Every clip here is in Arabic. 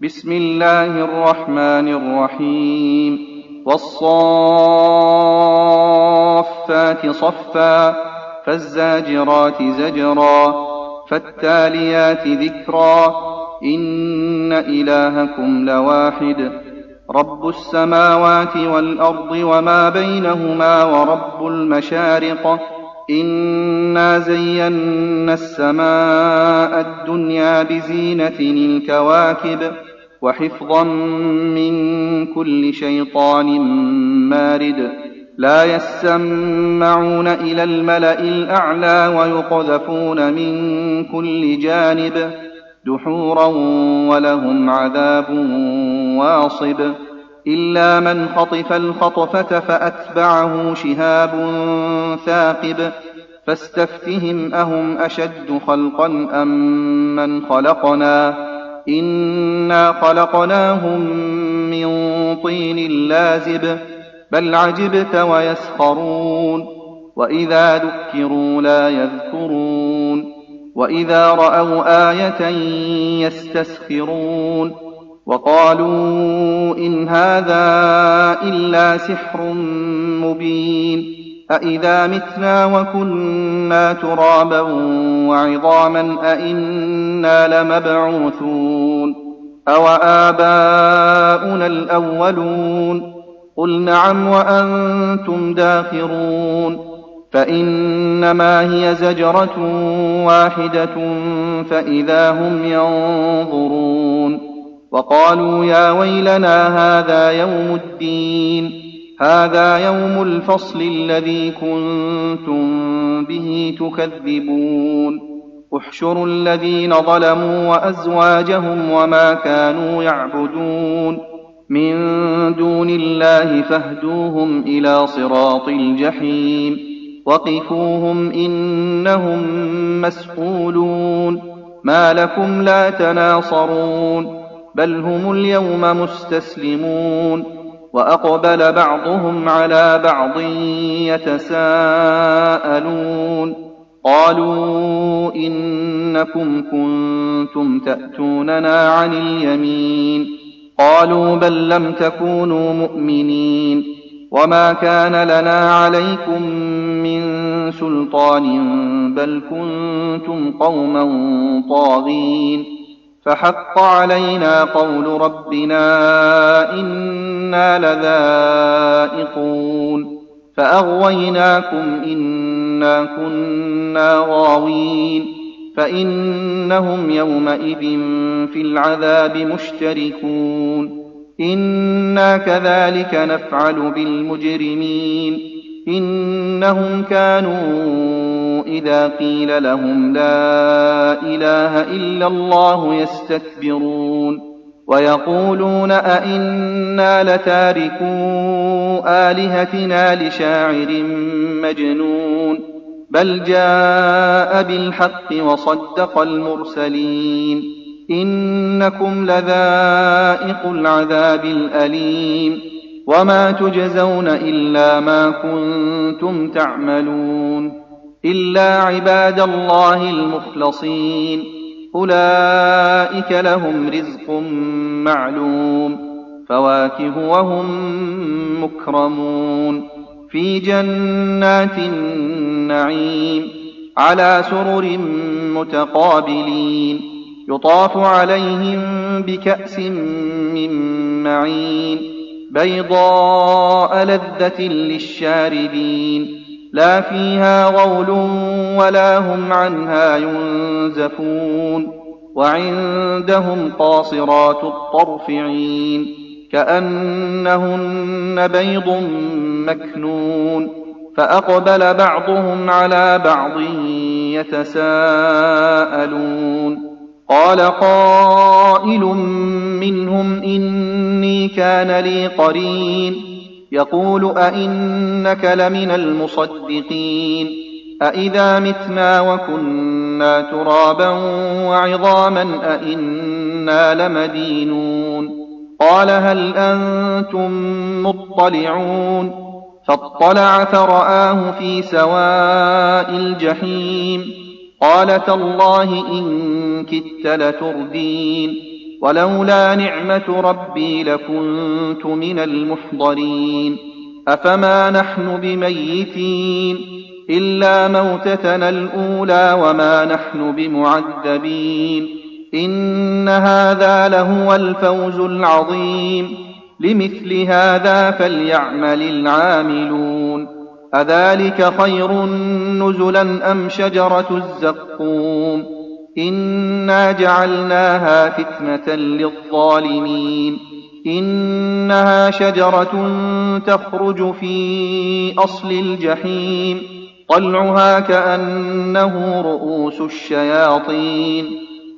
بسم الله الرحمن الرحيم والصافات صفا فالزاجرات زجرا فالتاليات ذكرا إن إلهكم لواحد رب السماوات والأرض وما بينهما ورب المشارق إنا زينا السماء الدنيا بزينة الكواكب وحفظا من كل شيطان مارد لا يسمعون إلى الملأ الأعلى ويقذفون من كل جانب دحورا ولهم عذاب واصب إلا من خطف الخطفة فأتبعه شهاب ثاقب فاستفتهم أهم أشد خلقا أم من خلقنا إنا خلقناهم من طين لازب بل عجبت ويسخرون وإذا ذكروا لا يذكرون وإذا رأوا آية يستسخرون وقالوا إن هذا إلا سحر مبين أإذا متنا وكنا ترابا وعظاما أإنا لمبعوثون أوآباؤنا الأولون قل نعم وأنتم داخرون فإنما هي زجرة واحدة فإذا هم ينظرون وقالوا يا ويلنا هذا يوم الدين هذا يوم الفصل الذي كنتم به تكذبون احشروا الذين ظلموا وأزواجهم وما كانوا يعبدون من دون الله فاهدوهم إلى صراط الجحيم وقفوهم إنهم مسئولون ما لكم لا تناصرون بل هم اليوم مستسلمون وأقبل بعضهم على بعض يتساءلون قالوا إنكم كنتم تأتوننا عن اليمين قالوا بل لم تكونوا مؤمنين وما كان لنا عليكم من سلطان بل كنتم قوما طاغين فحق علينا قول ربنا إنا لذائقون فأغويناكم إنا كنا غاوين فإنهم يومئذ في العذاب مشتركون إنا كذلك نفعل بالمجرمين إنهم كانوا إذا قيل لهم لا إله إلا الله يستكبرون ويقولون أئنا لتاركو آلهتنا لشاعر مجنون بل جاء بالحق وصدق المرسلين إنكم لذائق العذاب الأليم وما تجزون إلا ما كنتم تعملون إلا عباد الله المخلصين أولئك لهم رزق معلوم فواكه وهم مكرمون في جنات النعيم على سرر متقابلين يطاف عليهم بكأس من معين بيضاء لذة للشاربين لا فيها غول ولا هم عنها ينزفون وعندهم قاصرات الطرف عين كأنهن بيض مكنون فأقبل بعضهم على بعض يتساءلون قال قائل منهم إني كان لي قرين يقول أئنك لمن المصدقين أئذا متنا وكنا ترابا وعظاما أئنا لمدينون قال هل أنتم مطلعون فاطلع فرآه في سواء الجحيم قال تالله إن كدت لتردين ولولا نعمة ربي لكنت من المحضرين. أفما نحن بميتين إلا موتتنا الأولى وما نحن بمعذبين. إن هذا لهو الفوز العظيم. لمثل هذا فليعمل العاملون. أذلك خير نزلا أم شجرة الزقوم إنا جعلناها فتنة للظالمين. إنها شجرة تخرج في أصل الجحيم طلعها كأنه رؤوس الشياطين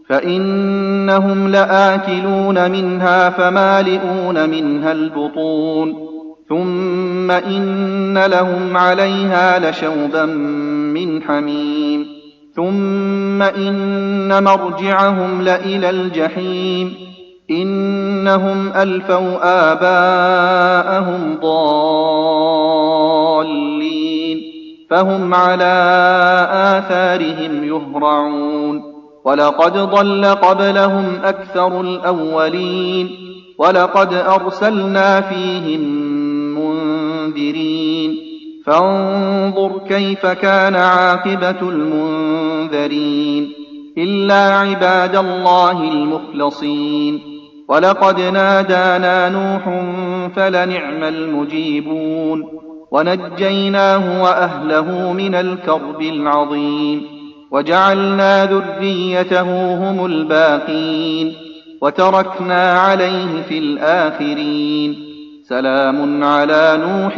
فإنهم لآكلون منها فمالئون منها البطون ثم إن لهم عليها لشوبا من حميم ثم إن مرجعهم لإلى الجحيم إنهم ألفوا آباءهم ضالين فهم على آثارهم يهرعون. ولقد ضل قبلهم أكثر الأولين ولقد أرسلنا فيهم منذرين فانظر كيف كان عاقبة المنذرين. إلا عباد الله المخلصين. ولقد نادانا نوح فلنعم المجيبون ونجيناه وأهله من الكرب العظيم وجعلنا ذريته هم الباقين وتركنا عليه في الآخرين. سلام على نوح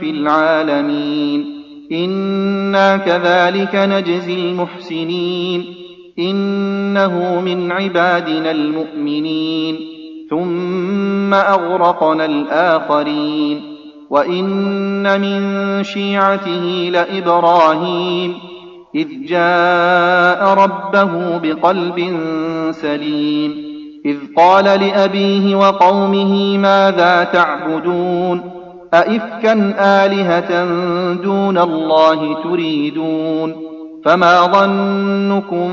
في العالمين. إنا كذلك نجزي المحسنين. إنه من عبادنا المؤمنين. ثم أغرقنا الآخرين. وإن من شيعته لإبراهيم إذ جاء ربه بقلب سليم إذ قال لأبيه وقومه ماذا تعبدون أئفكا آلهة دون الله تريدون فما ظنكم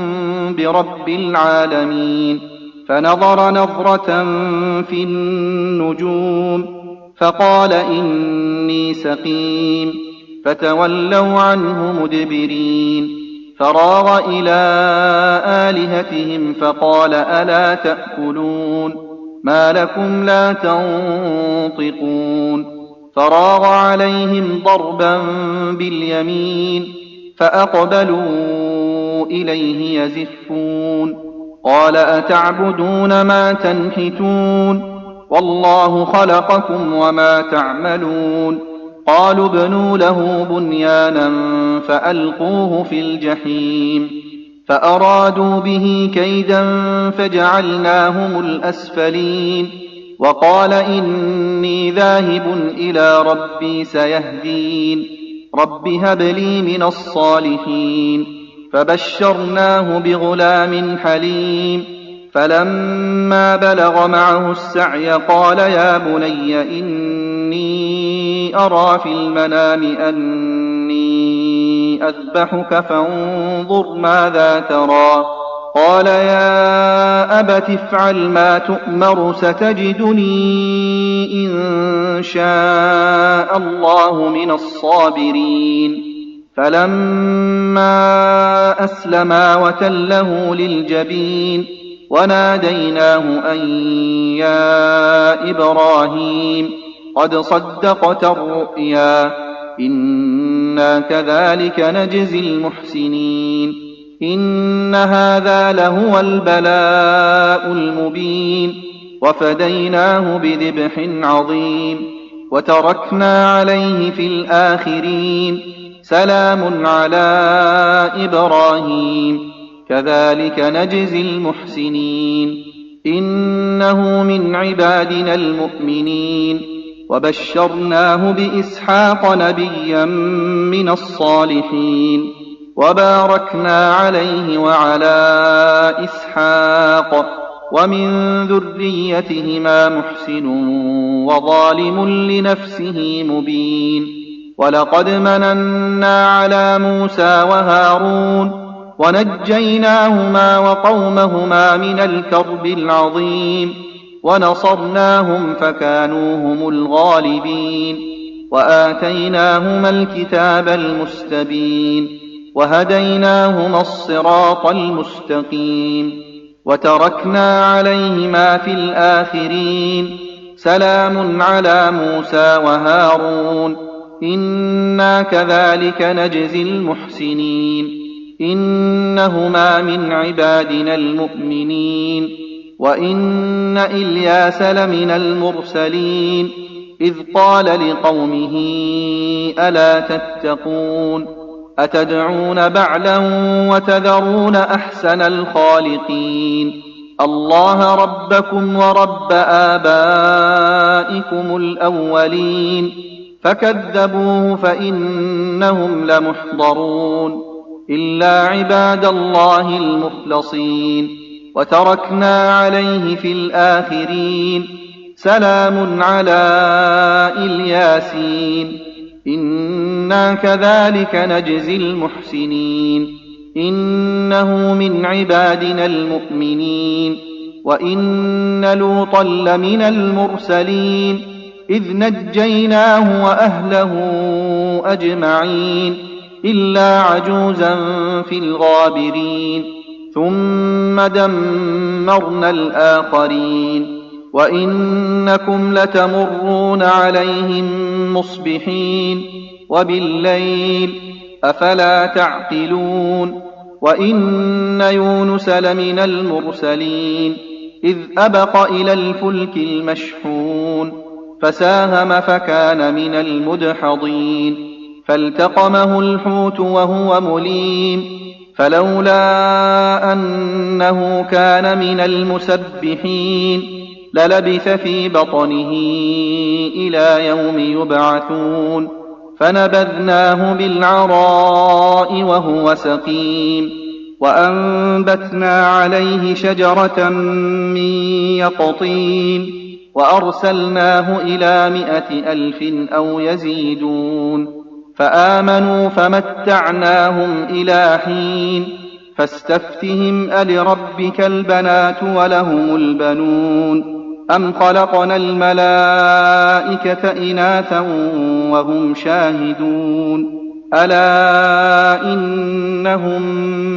برب العالمين. فنظر نظرة في النجوم فقال إني سقيم فتولوا عنه مدبرين. فراغ إلى آلهتهم فقال ألا تأكلون ما لكم لا تنطقون. فراغ عليهم ضربا باليمين فأقبلوا إليه يزفون. قال أتعبدون ما تنحتون والله خلقكم وما تعملون. قالوا ابنوا له بنيانا فألقوه في الجحيم فأرادوا به كيدا فجعلناهم الأسفلين. وقال إني ذاهب إلى ربي سيهدين رب هب لي من الصالحين. فبشرناه بغلام حليم. فلما بلغ معه السعي قال يا بني إني أرى في المنام أني أذبحك فانظر ماذا ترى. قال يا أبت افعل ما تؤمر ستجدني إن شاء الله من الصابرين. فلما أسلما وتله للجبين وناديناه أن يا إبراهيم قد صدقت الرؤيا إنا كذلك نجزي المحسنين. إن هذا لهو البلاء المبين وفديناه بذبح عظيم وتركنا عليه في الآخرين. سلام على إبراهيم كذلك نجزي المحسنين. إنه من عبادنا المؤمنين وبشرناه بإسحاق نبيا من الصالحين وباركنا عليه وعلى إسحاق ومن ذريتهما محسن وظالم لنفسه مبين. ولقد مننا على موسى وهارون ونجيناهما وقومهما من الكرب العظيم ونصرناهم فكانوا هم الغالبين وآتيناهما الكتاب المستبين وهديناهما الصراط المستقيم وتركنا عليهما في الآخرين سلام على موسى وهارون إنا كذلك نجزي المحسنين إنهما من عبادنا المؤمنين وإن إلياس لمن المرسلين إذ قال لقومه ألا تتقون أتدعون بعلا وتذرون أحسن الخالقين الله ربكم ورب آبائكم الأولين فكذبوه فإنهم لمحضرون إلا عباد الله المخلصين وتركنا عليه في الآخرين سلام على الياسين إنا كذلك نجزي المحسنين إنه من عبادنا المؤمنين وإن لوطا لمن المرسلين إذ نجيناه وأهله أجمعين إلا عجوزا في الغابرين ثم دمرنا الآخرين وإنكم لتمرون عليهم مصبحين وبالليل أفلا تعقلون وإن يونس لمن المرسلين إذ أبق إلى الفلك المشحون فساهم فكان من المدحضين فالتقمه الحوت وهو مليم فلولا أنه كان من المسبحين للبث في بطنه إلى يوم يبعثون فنبذناه بالعراء وهو سقيم وأنبتنا عليه شجرة من يقطين وأرسلناه إلى 100,000 أو يزيدون فآمنوا فمتعناهم إلى حين فاستفتهم ألربك البنات ولهم البنون أم خلقنا الملائكة إناثا وهم شاهدون ألا إنهم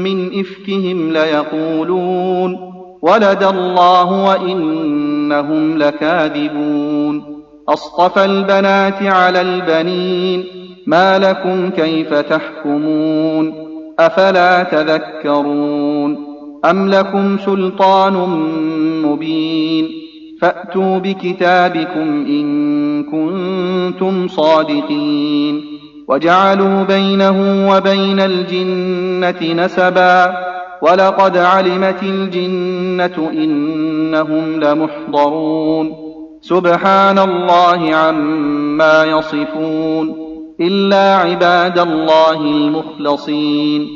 من إفكهم ليقولون ولد الله وإنهم لكاذبون أصطفى البنات على البنين ما لكم كيف تحكمون أفلا تذكرون أم لكم سلطان مبين فأتوا بكتابكم إن كنتم صادقين وجعلوا بينه وبين الجنة نسبا ولقد علمت الجنة إنهم لمحضرون سبحان الله عما يصفون إلا عباد الله المخلصين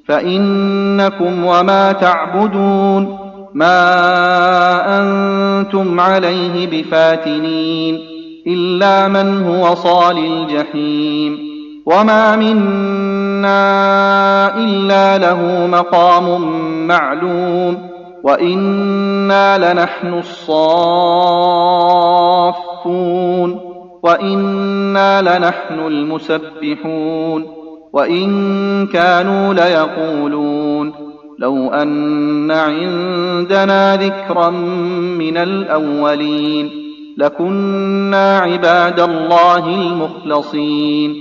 فإنكم وما تعبدون ما أنتم عليه بفاتنين إلا من هو صال الجحيم وما منا إلا له مقام معلوم وإنا لنحن الصافون وإنا لنحن المسبحون وإن كانوا ليقولون لو أن عندنا ذكرا من الأولين لكنا عباد الله المخلصين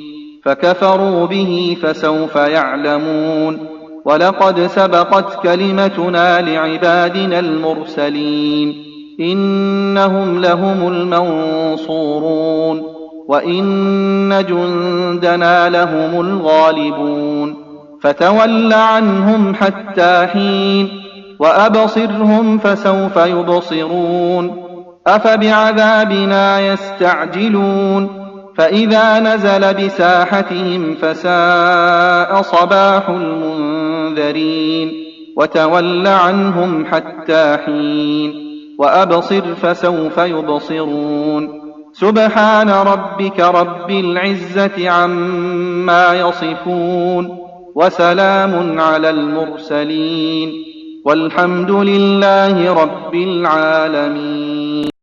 فكفروا به فسوف يعلمون ولقد سبقت كلمتنا لعبادنا المرسلين إنهم لهم المنصورون وإن جندنا لهم الغالبون فتول عنهم حتى حين وأبصرهم فسوف يبصرون أفبعذابنا يستعجلون فإذا نزل بساحتهم فساء صباح المنذرين وتول عنهم حتى حين وأبصر فسوف يبصرون سبحان ربك رب العزة عما يصفون وسلام على المرسلين والحمد لله رب العالمين.